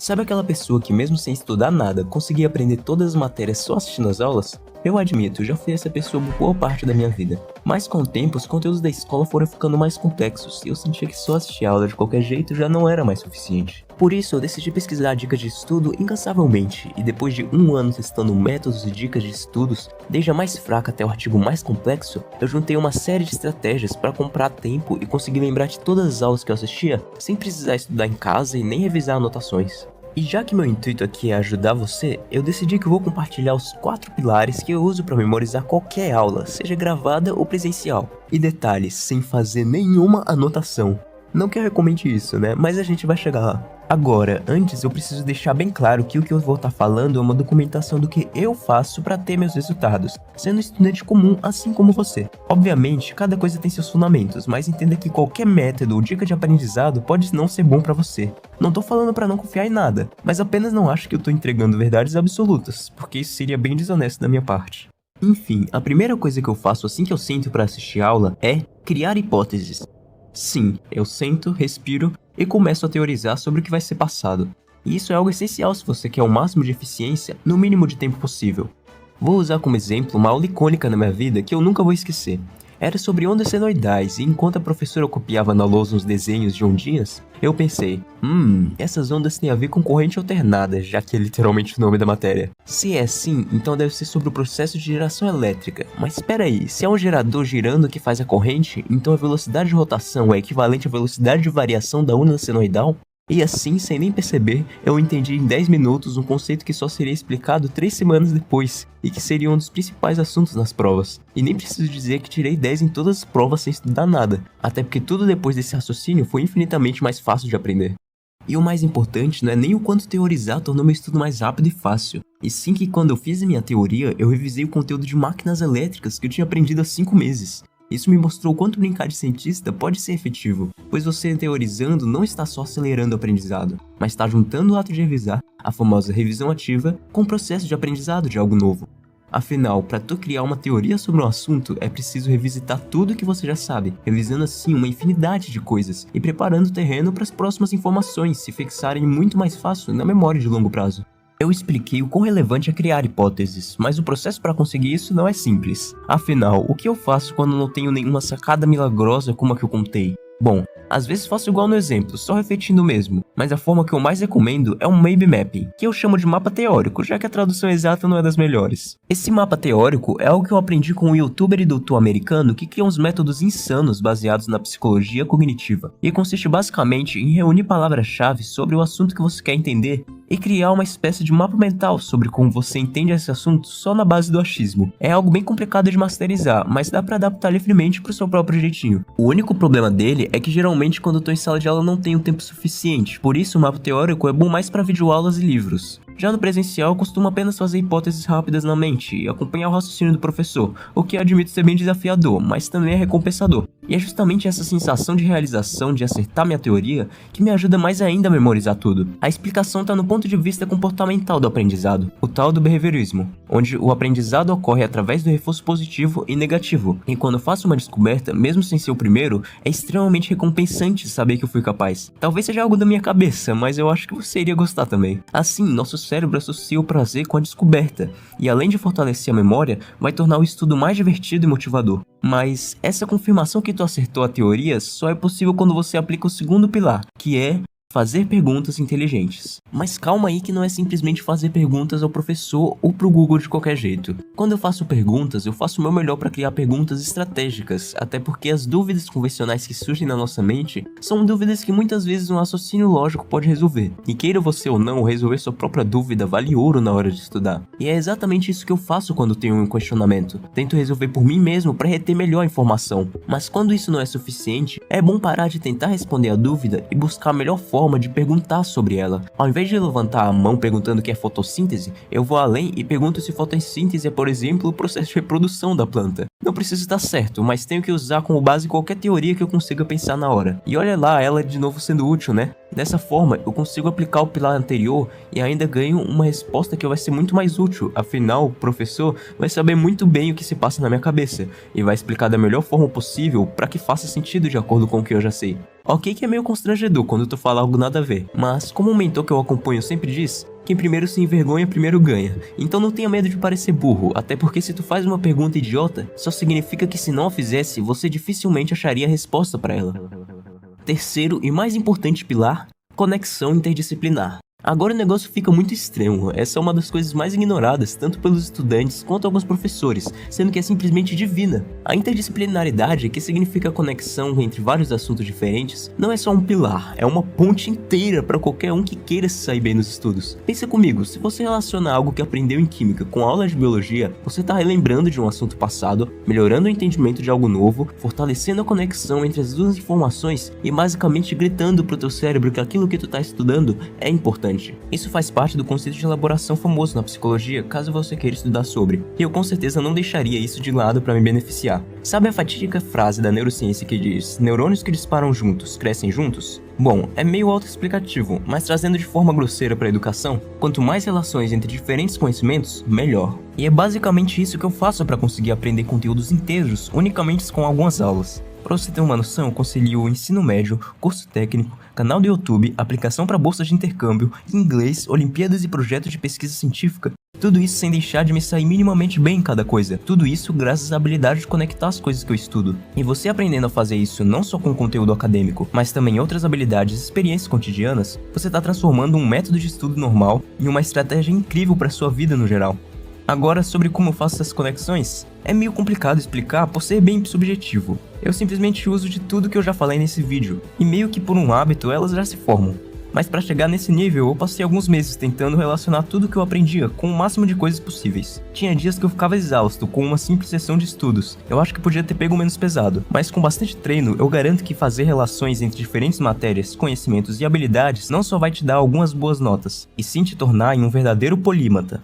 Sabe aquela pessoa que mesmo sem estudar nada, conseguia aprender todas as matérias só assistindo as aulas? Eu admito, já fui essa pessoa por boa parte da minha vida. Mas com o tempo, os conteúdos da escola foram ficando mais complexos, e eu sentia que só assistir a aula de qualquer jeito já não era mais suficiente. Por isso, eu decidi pesquisar dicas de estudo incansavelmente, e depois de um ano testando métodos e dicas de estudos, desde a mais fraca até o artigo mais complexo, eu juntei uma série de estratégias para comprar tempo e conseguir lembrar de todas as aulas que eu assistia, sem precisar estudar em casa e nem revisar anotações. E já que meu intuito aqui é ajudar você, eu decidi que vou compartilhar os 4 pilares que eu uso para memorizar qualquer aula, seja gravada ou presencial. E detalhes, sem fazer nenhuma anotação. Não que eu recomende isso, né? Mas a gente vai chegar lá. Agora, antes eu preciso deixar bem claro que o que eu vou estar falando é uma documentação do que eu faço para ter meus resultados, sendo um estudante comum assim como você. Obviamente, cada coisa tem seus fundamentos, mas entenda que qualquer método ou dica de aprendizado pode não ser bom para você. Não tô falando para não confiar em nada, mas apenas não acho que eu tô entregando verdades absolutas, porque isso seria bem desonesto da minha parte. Enfim, a primeira coisa que eu faço assim que eu sento para assistir aula é criar hipóteses. Sim, eu sento, respiro e começo a teorizar sobre o que vai ser passado. E isso é algo essencial se você quer o máximo de eficiência no mínimo de tempo possível. Vou usar como exemplo uma aula icônica na minha vida que eu nunca vou esquecer. Era sobre ondas senoidais e enquanto a professora copiava na lousa uns desenhos de ondinhas, eu pensei, essas ondas têm a ver com corrente alternada, já que é literalmente o nome da matéria. Se é assim, então deve ser sobre o processo de geração elétrica. Mas espera aí, se é um gerador girando que faz a corrente, então a velocidade de rotação é equivalente à velocidade de variação da onda senoidal? E assim, sem nem perceber, eu entendi em 10 minutos um conceito que só seria explicado 3 semanas depois, e que seria um dos principais assuntos nas provas. E nem preciso dizer que tirei 10 em todas as provas sem estudar nada, até porque tudo depois desse raciocínio foi infinitamente mais fácil de aprender. E o mais importante não é nem o quanto teorizar tornou meu estudo mais rápido e fácil, e sim que quando eu fiz a minha teoria, eu revisei o conteúdo de máquinas elétricas que eu tinha aprendido há 5 meses. Isso me mostrou o quanto brincar de cientista pode ser efetivo, pois você teorizando não está só acelerando o aprendizado, mas está juntando o ato de revisar, a famosa revisão ativa, com o processo de aprendizado de algo novo. Afinal, para tu criar uma teoria sobre um assunto, é preciso revisitar tudo que você já sabe, revisando assim uma infinidade de coisas e preparando o terreno para as próximas informações se fixarem muito mais fácil na memória de longo prazo. Eu expliquei o quão relevante é criar hipóteses, mas o processo para conseguir isso não é simples. Afinal, o que eu faço quando não tenho nenhuma sacada milagrosa como a que eu contei? Bom, às vezes faço igual no exemplo, só repetindo mesmo, mas a forma que eu mais recomendo é um maybe mapping, que eu chamo de mapa teórico, já que a tradução exata não é das melhores. Esse mapa teórico é algo que eu aprendi com um youtuber e doutor americano que cria uns métodos insanos baseados na psicologia cognitiva, e consiste basicamente em reunir palavras-chave sobre o assunto que você quer entender e criar uma espécie de mapa mental sobre como você entende esse assunto só na base do achismo. É algo bem complicado de masterizar, mas dá pra adaptar livremente pro seu próprio jeitinho. O único problema dele é que geralmente quando eu tô em sala de aula não tenho tempo suficiente, por isso o mapa teórico é bom mais pra videoaulas e livros. Já no presencial, eu costumo apenas fazer hipóteses rápidas na mente e acompanhar o raciocínio do professor, o que admito ser bem desafiador, mas também é recompensador. E é justamente essa sensação de realização de acertar minha teoria que me ajuda mais ainda a memorizar tudo. A explicação está no ponto de vista comportamental do aprendizado, o tal do behaviorismo, onde o aprendizado ocorre através do reforço positivo e negativo, e quando eu faço uma descoberta, mesmo sem ser o primeiro, é extremamente recompensante saber que eu fui capaz. Talvez seja algo da minha cabeça, mas eu acho que você iria gostar também. Assim, nosso cérebro associa o prazer com a descoberta, e além de fortalecer a memória, vai tornar o estudo mais divertido e motivador. Mas essa confirmação que tu acertou a teoria só é possível quando você aplica o segundo pilar, que é fazer perguntas inteligentes. Mas calma aí que não é simplesmente fazer perguntas ao professor ou pro Google de qualquer jeito. Quando eu faço perguntas, eu faço o meu melhor para criar perguntas estratégicas, até porque as dúvidas convencionais que surgem na nossa mente são dúvidas que muitas vezes um raciocínio lógico pode resolver. E queira você ou não, resolver sua própria dúvida vale ouro na hora de estudar. E é exatamente isso que eu faço quando tenho um questionamento. Tento resolver por mim mesmo para reter melhor a informação. Mas quando isso não é suficiente, é bom parar de tentar responder a dúvida e buscar a melhor forma de perguntar sobre ela. Ao invés de levantar a mão perguntando o que é fotossíntese, eu vou além e pergunto se fotossíntese é, por exemplo, o processo de reprodução da planta. Não preciso estar certo, mas tenho que usar como base qualquer teoria que eu consiga pensar na hora. E olha lá, ela de novo sendo útil, né? Dessa forma, eu consigo aplicar o pilar anterior e ainda ganho uma resposta que vai ser muito mais útil, afinal, o professor vai saber muito bem o que se passa na minha cabeça e vai explicar da melhor forma possível para que faça sentido de acordo com o que eu já sei. Ok que é meio constrangedor quando tu fala algo nada a ver, mas como um mentor que eu acompanho sempre diz, quem primeiro se envergonha, primeiro ganha. Então não tenha medo de parecer burro, até porque se tu faz uma pergunta idiota, só significa que se não a fizesse, você dificilmente acharia a resposta para ela. Terceiro e mais importante pilar, conexão interdisciplinar. Agora o negócio fica muito extremo, essa é uma das coisas mais ignoradas tanto pelos estudantes quanto alguns professores, sendo que é simplesmente divina. A interdisciplinaridade, que significa a conexão entre vários assuntos diferentes, não é só um pilar, é uma ponte inteira para qualquer um que queira se sair bem nos estudos. Pensa comigo, se você relaciona algo que aprendeu em química com aula de biologia, você está relembrando de um assunto passado, melhorando o entendimento de algo novo, fortalecendo a conexão entre as duas informações e basicamente gritando pro teu cérebro que aquilo que tu está estudando é importante. Isso faz parte do conceito de elaboração famoso na psicologia, caso você queira estudar sobre, e eu com certeza não deixaria isso de lado para me beneficiar. Sabe a fatídica frase da neurociência que diz: neurônios que disparam juntos, crescem juntos? Bom, é meio autoexplicativo, mas trazendo de forma grosseira para a educação, quanto mais relações entre diferentes conhecimentos, melhor. E é basicamente isso que eu faço para conseguir aprender conteúdos inteiros unicamente com algumas aulas. Para você ter uma noção, eu concilio o ensino médio, curso técnico, canal do YouTube, aplicação para bolsas de intercâmbio, inglês, Olimpíadas e projetos de pesquisa científica. Tudo isso sem deixar de me sair minimamente bem em cada coisa. Tudo isso graças à habilidade de conectar as coisas que eu estudo. E você aprendendo a fazer isso não só com conteúdo acadêmico, mas também outras habilidades e experiências cotidianas, você está transformando um método de estudo normal em uma estratégia incrível para sua vida no geral. Agora, sobre como eu faço essas conexões, é meio complicado explicar por ser bem subjetivo. Eu simplesmente uso de tudo que eu já falei nesse vídeo, e meio que por um hábito elas já se formam. Mas para chegar nesse nível, eu passei alguns meses tentando relacionar tudo que eu aprendia com o máximo de coisas possíveis. Tinha dias que eu ficava exausto com uma simples sessão de estudos. Eu acho que podia ter pego menos pesado, mas com bastante treino, eu garanto que fazer relações entre diferentes matérias, conhecimentos e habilidades não só vai te dar algumas boas notas, e sim te tornar em um verdadeiro polímata.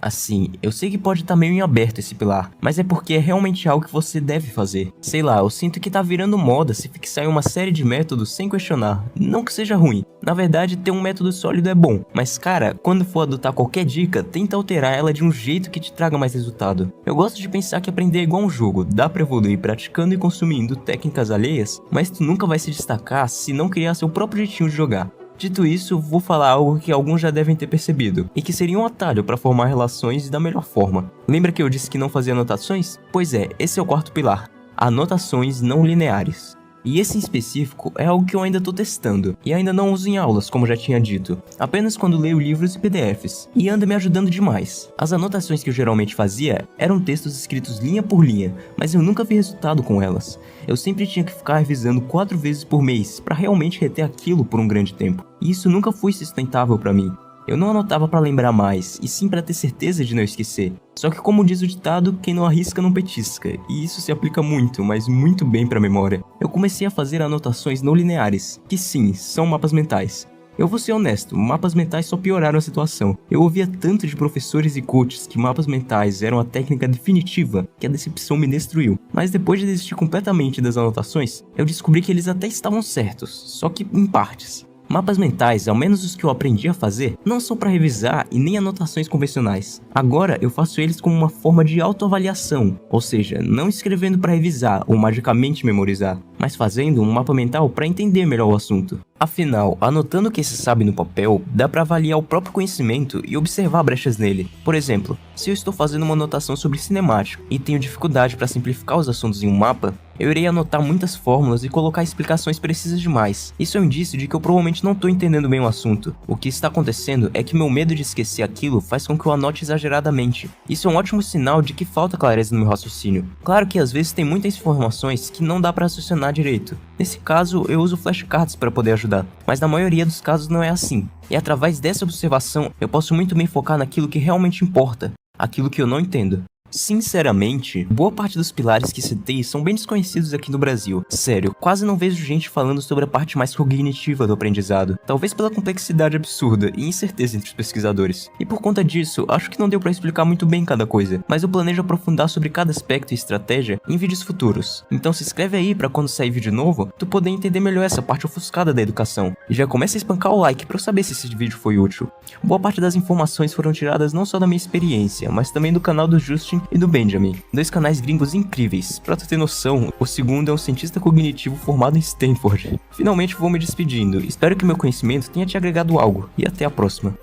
Assim, eu sei que pode estar meio em aberto esse pilar, mas é porque é realmente algo que você deve fazer. Sei lá, eu sinto que tá virando moda se fixar em uma série de métodos sem questionar. Não que seja ruim, na verdade ter um método sólido é bom, mas cara, quando for adotar qualquer dica, tenta alterar ela de um jeito que te traga mais resultado. Eu gosto de pensar que aprender é igual um jogo, dá pra evoluir praticando e consumindo técnicas alheias, mas tu nunca vai se destacar se não criar seu próprio jeitinho de jogar. Dito isso, vou falar algo que alguns já devem ter percebido, e que seria um atalho para formar relações da melhor forma. Lembra que eu disse que não fazia anotações? Pois é, esse é o quarto pilar, anotações não lineares. E esse em específico é algo que eu ainda tô testando, e ainda não uso em aulas, como já tinha dito, apenas quando leio livros e PDFs, e anda me ajudando demais. As anotações que eu geralmente fazia eram textos escritos linha por linha, mas eu nunca vi resultado com elas. Eu sempre tinha que ficar revisando 4 vezes por mês, para realmente reter aquilo por um grande tempo, e isso nunca foi sustentável para mim. Eu não anotava para lembrar mais, e sim para ter certeza de não esquecer. Só que como diz o ditado, quem não arrisca não petisca, e isso se aplica muito, mas muito bem para a memória. Eu comecei a fazer anotações não lineares, que sim, são mapas mentais. Eu vou ser honesto, mapas mentais só pioraram a situação. Eu ouvia tanto de professores e coaches que mapas mentais eram a técnica definitiva, que a decepção me destruiu. Mas depois de desistir completamente das anotações, eu descobri que eles até estavam certos, só que em partes. Mapas mentais, ao menos os que eu aprendi a fazer, não são para revisar e nem anotações convencionais. Agora eu faço eles como uma forma de autoavaliação, ou seja, não escrevendo para revisar ou magicamente memorizar, mas fazendo um mapa mental para entender melhor o assunto. Afinal, anotando o que se sabe no papel, dá para avaliar o próprio conhecimento e observar brechas nele. Por exemplo, se eu estou fazendo uma anotação sobre cinemático e tenho dificuldade para simplificar os assuntos em um mapa, eu irei anotar muitas fórmulas e colocar explicações precisas demais. Isso é um indício de que eu provavelmente não estou entendendo bem o assunto. O que está acontecendo é que meu medo de esquecer aquilo faz com que eu anote exageradamente. Isso é um ótimo sinal de que falta clareza no meu raciocínio. Claro que às vezes tem muitas informações que não dá para raciocinar direito. Nesse caso, eu uso flashcards para poder ajudar, mas na maioria dos casos não é assim. E através dessa observação, eu posso muito bem focar naquilo que realmente importa, aquilo que eu não entendo. Sinceramente, boa parte dos pilares que citei são bem desconhecidos aqui no Brasil. Sério, quase não vejo gente falando sobre a parte mais cognitiva do aprendizado, talvez pela complexidade absurda e incerteza entre os pesquisadores. E por conta disso, acho que não deu pra explicar muito bem cada coisa, mas eu planejo aprofundar sobre cada aspecto e estratégia em vídeos futuros. Então se inscreve aí pra quando sair vídeo novo, tu poder entender melhor essa parte ofuscada da educação. E já começa a espancar o like pra eu saber se esse vídeo foi útil. Boa parte das informações foram tiradas não só da minha experiência, mas também do canal do Justin e do Benjamin, dois canais gringos incríveis. Pra tu ter noção, o segundo é um cientista cognitivo formado em Stanford. Finalmente vou me despedindo, espero que meu conhecimento tenha te agregado algo, e até a próxima.